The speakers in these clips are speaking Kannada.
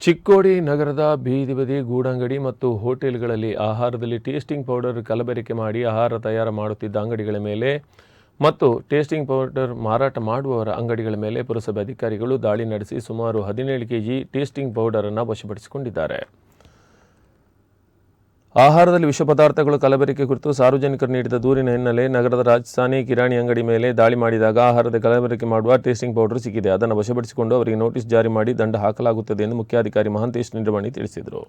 ಚಿಕ್ಕೋಡಿ ನಗರದ ಬೀದಿ ಬದಿ ಗೂಡಂಗಡಿ ಮತ್ತು ಹೋಟೆಲ್ಗಳಲ್ಲಿ ಆಹಾರದಲ್ಲಿ ಟೇಸ್ಟಿಂಗ್ ಪೌಡರ್ ಕಲಬೆರಕೆ ಮಾಡಿ ಆಹಾರ ತಯಾರು ಮಾಡುತ್ತಿದ್ದ ಅಂಗಡಿಗಳ ಮೇಲೆ ಮತ್ತು ಟೇಸ್ಟಿಂಗ್ ಪೌಡರ್ ಮಾರಾಟ ಮಾಡುವವರ ಅಂಗಡಿಗಳ ಮೇಲೆ ಪುರಸಭೆ ಅಧಿಕಾರಿಗಳು ದಾಳಿ ನಡೆಸಿ ಸುಮಾರು 17 ಕೆಜಿ ಟೇಸ್ಟಿಂಗ್ ಪೌಡರ್ ಅನ್ನು ವಶಪಡಿಸಿಕೊಂಡಿದ್ದಾರೆ. ಆಹಾರದಲ್ಲಿ ವಿಷ ಪದಾರ್ಥಗಳು ಕಲಬೆರಕೆ ಕುರಿತು ಸಾರ್ವಜನಿಕರು ನೀಡಿದ ದೂರಿನ ಹಿನ್ನೆಲೆ ನಗರದ ರಾಜಸ್ಥಾನಿ ಕಿರಾಣಿ ಅಂಗಡಿ ಮೇಲೆ ದಾಳಿ ಮಾಡಿದಾಗ ಆಹಾರದ ಕಲಬೆರಕೆ ಮಾಡುವ ಟೇಸ್ಟಿಂಗ್ ಪೌಡರ್ ಸಿಕ್ಕಿದೆ. ಅದನ್ನು ವಶಪಡಿಸಿಕೊಂಡು ಅವರಿಗೆ ನೋಟಿಸ್ ಜಾರಿ ಮಾಡಿ ದಂಡ ಹಾಕಲಾಗುತ್ತದೆ ಎಂದು ಮುಖ್ಯಾಧಿಕಾರಿ ಮಹಾಂತೇಶ್ ನಿಂಡ್ರಮಣಿ ತಿಳಿಸಿದರು.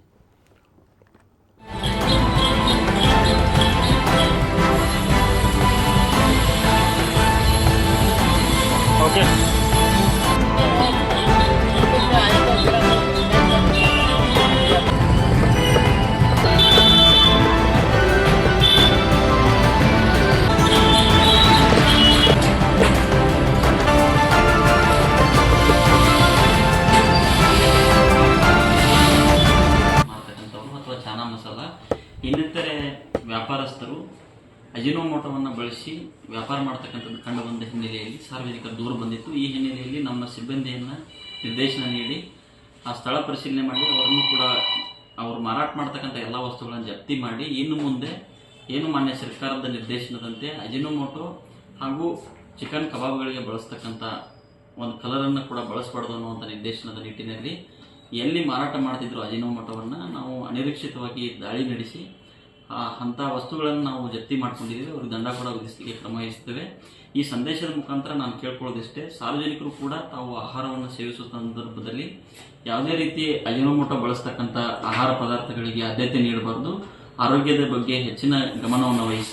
ಚಾನಾ ಮಸಾಲ ಇನ್ನಿತರೆ ವ್ಯಾಪಾರಸ್ಥರು ಅಜಿನೋಮೋಟೋವನ್ನು ಬಳಸಿ ವ್ಯಾಪಾರ ಮಾಡತಕ್ಕಂಥದ್ದು ಕಂಡು ಬಂದ ಹಿನ್ನೆಲೆಯಲ್ಲಿ ಸಾರ್ವಜನಿಕರ ದೂರು ಬಂದಿತ್ತು. ಈ ಹಿನ್ನೆಲೆಯಲ್ಲಿ ನಮ್ಮ ಸಿಬ್ಬಂದಿಯನ್ನು ನಿರ್ದೇಶನ ನೀಡಿ ಆ ಸ್ಥಳ ಪರಿಶೀಲನೆ ಮಾಡಿ ಅವರನ್ನು ಕೂಡ ಅವರು ಮಾರಾಟ ಮಾಡತಕ್ಕಂಥ ಎಲ್ಲ ವಸ್ತುಗಳನ್ನು ಜಪ್ತಿ ಮಾಡಿ ಇನ್ನು ಮುಂದೆ ಏನು ಮಾನ್ಯ ಸರ್ಕಾರದ ನಿರ್ದೇಶನದಂತೆ ಅಜಿನೋಮೋಟೋ ಹಾಗೂ ಚಿಕನ್ ಕಬಾಬ್ಗಳಿಗೆ ಬಳಸ್ತಕ್ಕಂಥ ಒಂದು ಕಲರನ್ನು ಕೂಡ ಬಳಸಬಾರ್ದು ಅನ್ನುವಂಥ ನಿರ್ದೇಶನದ ನಿಟ್ಟಿನಲ್ಲಿ ಎಲ್ಲಿ ಮಾರಾಟ ಮಾಡ್ತಿದ್ರು ಅಜಿನೋಮೋಟೋವನ್ನು ನಾವು ಅನಿರೀಕ್ಷಿತವಾಗಿ ದಾಳಿ ನಡೆಸಿ ಅಂಥ ವಸ್ತುಗಳನ್ನು ನಾವು ಜಪ್ತಿ ಮಾಡ್ಕೊಂಡಿದ್ದೀವಿ. ಅವ್ರಿಗೆ ದಂಡ ಕೂಡ ವಿಧಿಸಲಿಕ್ಕೆ ಕ್ರಮ ವಹಿಸ್ತೇವೆ. ಈ ಸಂದೇಶದ ಮುಖಾಂತರ ನಾನು ಕೇಳ್ಕೊಳ್ಳೋದಿಷ್ಟೇ, ಸಾರ್ವಜನಿಕರು ಕೂಡ ತಾವು ಆಹಾರವನ್ನು ಸೇವಿಸುವ ಸಂದರ್ಭದಲ್ಲಿ ಯಾವುದೇ ರೀತಿ ಅಜಿನೋಮೋಟೋ ಬಳಸ್ತಕ್ಕಂಥ ಆಹಾರ ಪದಾರ್ಥಗಳಿಗೆ ಆದ್ಯತೆ ನೀಡಬಾರ್ದು. ಆರೋಗ್ಯದ ಬಗ್ಗೆ ಹೆಚ್ಚಿನ ಗಮನವನ್ನು ವಹಿಸಿ